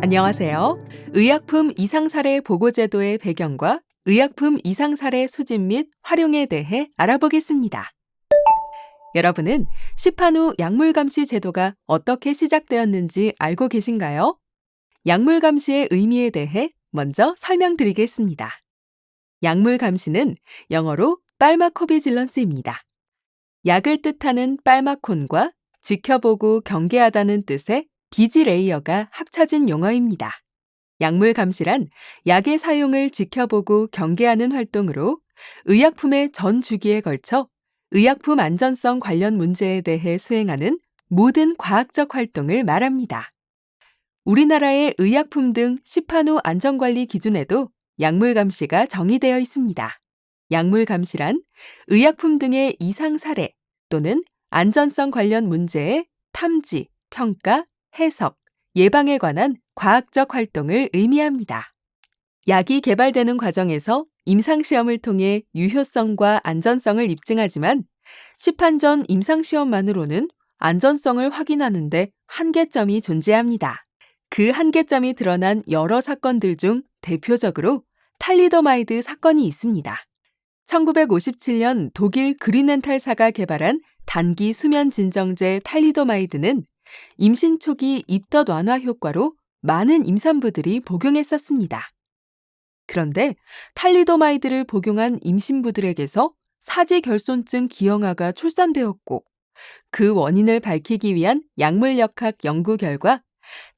안녕하세요. 의약품 이상사례 보고제도의 배경과 의약품 이상사례 수집 및 활용에 대해 알아보겠습니다. 여러분은 시판 후 약물감시 제도가 어떻게 시작되었는지 알고 계신가요? 약물감시의 의미에 대해 먼저 설명드리겠습니다. 약물감시는 영어로 팔마코비질런스입니다. 약을 뜻하는 빨마콘과 지켜보고 경계하다는 뜻의 비지레이어가 합쳐진 용어입니다. 약물 감시란 약의 사용을 지켜보고 경계하는 활동으로 의약품의 전 주기에 걸쳐 의약품 안전성 관련 문제에 대해 수행하는 모든 과학적 활동을 말합니다. 우리나라의 의약품 등 시판 후 안전관리 기준에도 약물 감시가 정의되어 있습니다. 약물 감시란 의약품 등의 이상 사례 또는 안전성 관련 문제의 탐지, 평가, 해석, 예방에 관한 과학적 활동을 의미합니다. 약이 개발되는 과정에서 임상시험을 통해 유효성과 안전성을 입증하지만 시판 전 임상시험만으로는 안전성을 확인하는 데 한계점이 존재합니다. 그 한계점이 드러난 여러 사건들 중 대표적으로 탈리도마이드 사건이 있습니다. 1957년 독일 그린엔탈사가 개발한 단기 수면 진정제 탈리도마이드는 임신 초기 입덧 완화 효과로 많은 임산부들이 복용했었습니다. 그런데 탈리도마이드를 복용한 임신부들에게서 사지결손증 기형아가 출산되었고 그 원인을 밝히기 위한 약물역학 연구 결과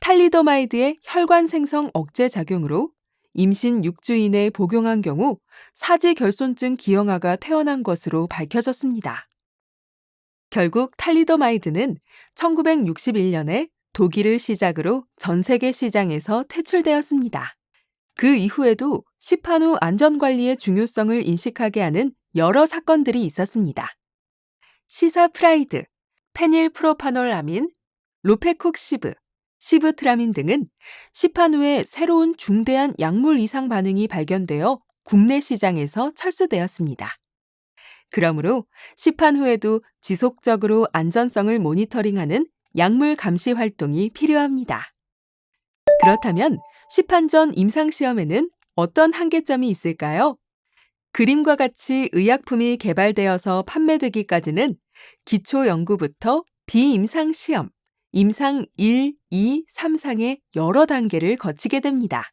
탈리도마이드의 혈관 생성 억제 작용으로 임신 6주 이내에 복용한 경우 사지결손증 기형아가 태어난 것으로 밝혀졌습니다. 결국 탈리도마이드는 1961년에 독일을 시작으로 전 세계 시장에서 퇴출되었습니다. 그 이후에도 시판 후 안전관리의 중요성을 인식하게 하는 여러 사건들이 있었습니다. 시사프라이드, 페닐프로파놀아민, 로페콕시브, 시브트라민 등은 시판 후에 새로운 중대한 약물 이상 반응이 발견되어 국내 시장에서 철수되었습니다. 그러므로 시판 후에도 지속적으로 안전성을 모니터링하는 약물 감시 활동이 필요합니다. 그렇다면 시판 전 임상시험에는 어떤 한계점이 있을까요? 그림과 같이 의약품이 개발되어서 판매되기까지는 기초 연구부터 비임상시험, 임상 1, 2, 3상의 여러 단계를 거치게 됩니다.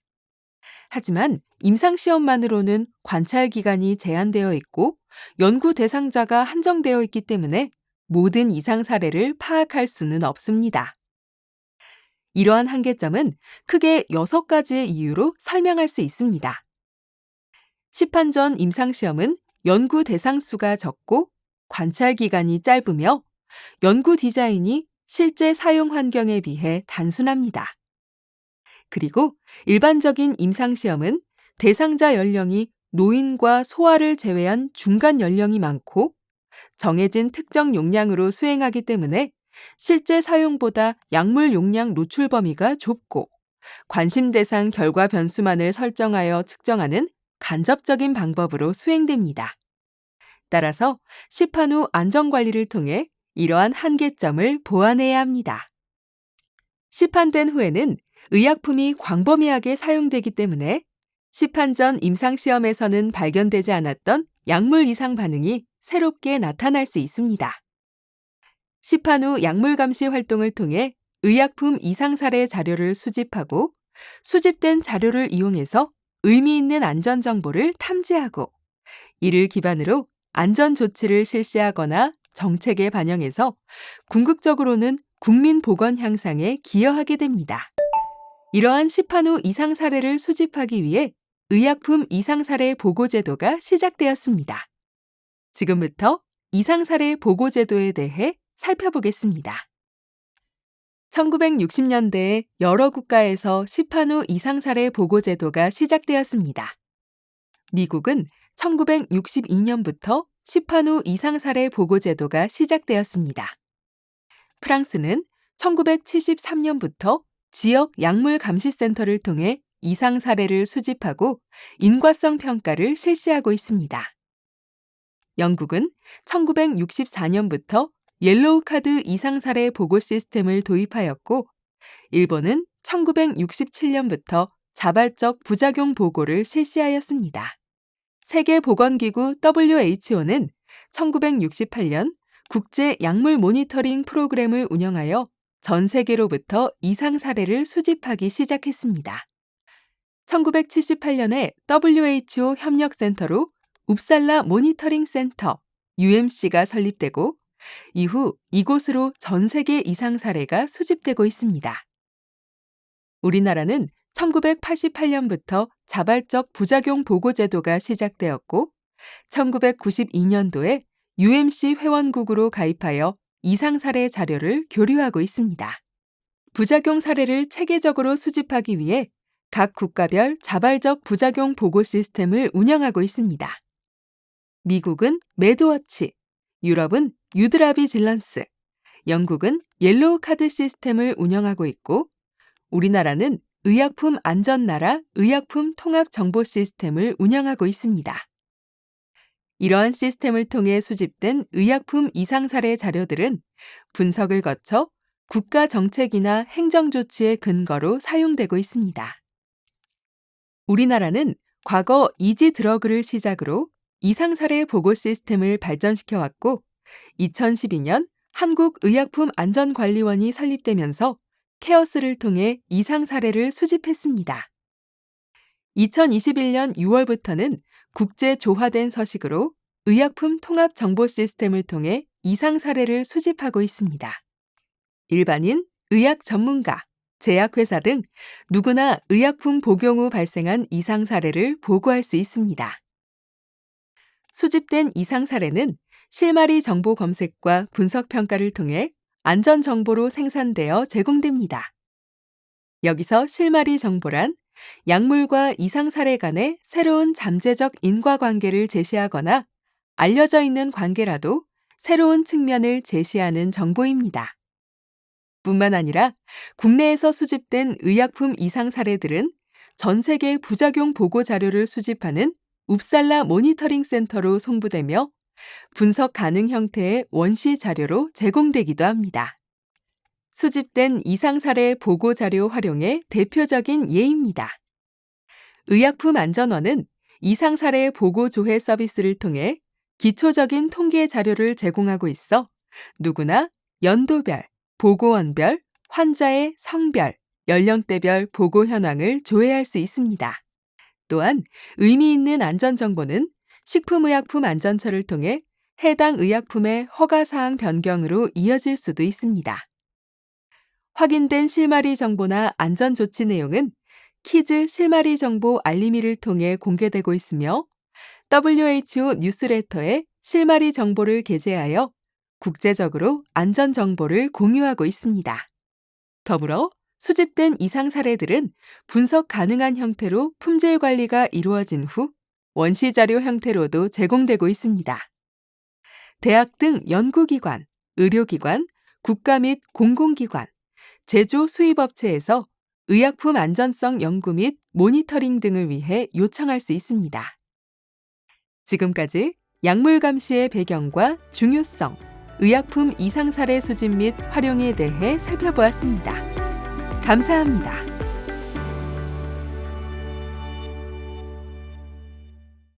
하지만 임상시험만으로는 관찰 기간이 제한되어 있고 연구 대상자가 한정되어 있기 때문에 모든 이상 사례를 파악할 수는 없습니다. 이러한 한계점은 크게 6가지의 이유로 설명할 수 있습니다. 시판 전 임상시험은 연구 대상 수가 적고 관찰 기간이 짧으며 연구 디자인이 실제 사용 환경에 비해 단순합니다. 그리고 일반적인 임상시험은 대상자 연령이 노인과 소아를 제외한 중간 연령이 많고 정해진 특정 용량으로 수행하기 때문에 실제 사용보다 약물 용량 노출 범위가 좁고 관심 대상 결과 변수만을 설정하여 측정하는 간접적인 방법으로 수행됩니다. 따라서 시판 후 안전관리를 통해 이러한 한계점을 보완해야 합니다. 시판된 후에는 의약품이 광범위하게 사용되기 때문에 시판 전 임상시험에서는 발견되지 않았던 약물 이상 반응이 새롭게 나타날 수 있습니다. 시판 후 약물 감시 활동을 통해 의약품 이상 사례 자료를 수집하고 수집된 자료를 이용해서 의미 있는 안전 정보를 탐지하고 이를 기반으로 안전 조치를 실시하거나 정책에 반영해서 궁극적으로는 국민 보건 향상에 기여하게 됩니다. 이러한 시판 후 이상 사례를 수집하기 위해 의약품 이상 사례 보고 제도가 시작되었습니다. 지금부터 이상 사례 보고 제도에 대해 살펴보겠습니다. 1960년대에 여러 국가에서 시판 후 이상 사례 보고 제도가 시작되었습니다. 미국은 1962년부터 시판 후 이상 사례 보고 제도가 시작되었습니다. 프랑스는 1973년부터 지역 약물 감시센터를 통해 이상 사례를 수집하고 인과성 평가를 실시하고 있습니다. 영국은 1964년부터 옐로우 카드 이상 사례 보고 시스템을 도입하였고, 일본은 1967년부터 자발적 부작용 보고를 실시하였습니다. 세계보건기구 WHO는 1968년 국제 약물 모니터링 프로그램을 운영하여 전 세계로부터 이상 사례를 수집하기 시작했습니다. 1978년에 WHO 협력센터로 웁살라 모니터링 센터 UMC가 설립되고 이후 이곳으로 전 세계 이상 사례가 수집되고 있습니다. 우리나라는 1988년부터 자발적 부작용 보고 제도가 시작되었고 1992년도에 UMC 회원국으로 가입하여 이상 사례 자료를 교류하고 있습니다. 부작용 사례를 체계적으로 수집하기 위해 각 국가별 자발적 부작용 보고 시스템을 운영하고 있습니다. 미국은 매드워치, 유럽은 유드라비질런스, 영국은 옐로우 카드 시스템을 운영하고 있고 우리나라는 의약품 안전나라 의약품 통합 정보 시스템을 운영하고 있습니다. 이러한 시스템을 통해 수집된 의약품 이상 사례 자료들은 분석을 거쳐 국가 정책이나 행정 조치의 근거로 사용되고 있습니다. 우리나라는 과거 이지 드러그를 시작으로 이상 사례 보고 시스템을 발전시켜 왔고 2012년 한국의약품안전관리원이 설립되면서 케어스를 통해 이상 사례를 수집했습니다. 2021년 6월부터는 국제 조화된 서식으로 의약품 통합 정보 시스템을 통해 이상 사례를 수집하고 있습니다. 일반인, 의학 전문가, 제약회사 등 누구나 의약품 복용 후 발생한 이상 사례를 보고할 수 있습니다. 수집된 이상 사례는 실마리 정보 검색과 분석 평가를 통해 안전 정보로 생산되어 제공됩니다. 여기서 실마리 정보란 약물과 이상 사례 간의 새로운 잠재적 인과관계를 제시하거나 알려져 있는 관계라도 새로운 측면을 제시하는 정보입니다. 뿐만 아니라 국내에서 수집된 의약품 이상 사례들은 전 세계 부작용 보고 자료를 수집하는 웁살라 모니터링 센터로 송부되며 분석 가능 형태의 원시 자료로 제공되기도 합니다. 수집된 이상 사례 보고 자료 활용의 대표적인 예입니다. 의약품안전원은 이상 사례 보고 조회 서비스를 통해 기초적인 통계 자료를 제공하고 있어 누구나 연도별, 보고원별, 환자의 성별, 연령대별 보고 현황을 조회할 수 있습니다. 또한 의미 있는 안전정보는 식품의약품안전처를 통해 해당 의약품의 허가사항 변경으로 이어질 수도 있습니다. 확인된 실마리 정보나 안전조치 내용은 키즈 실마리 정보 알림이를 통해 공개되고 있으며 WHO 뉴스레터에 실마리 정보를 게재하여 국제적으로 안전 정보를 공유하고 있습니다. 더불어 수집된 이상 사례들은 분석 가능한 형태로 품질 관리가 이루어진 후 원시 자료 형태로도 제공되고 있습니다. 대학 등 연구기관, 의료기관, 국가 및 공공기관, 제조 수입업체에서 의약품 안전성 연구 및 모니터링 등을 위해 요청할 수 있습니다. 지금까지 약물 감시의 배경과 중요성, 의약품 이상 사례 수집 및 활용에 대해 살펴보았습니다. 감사합니다.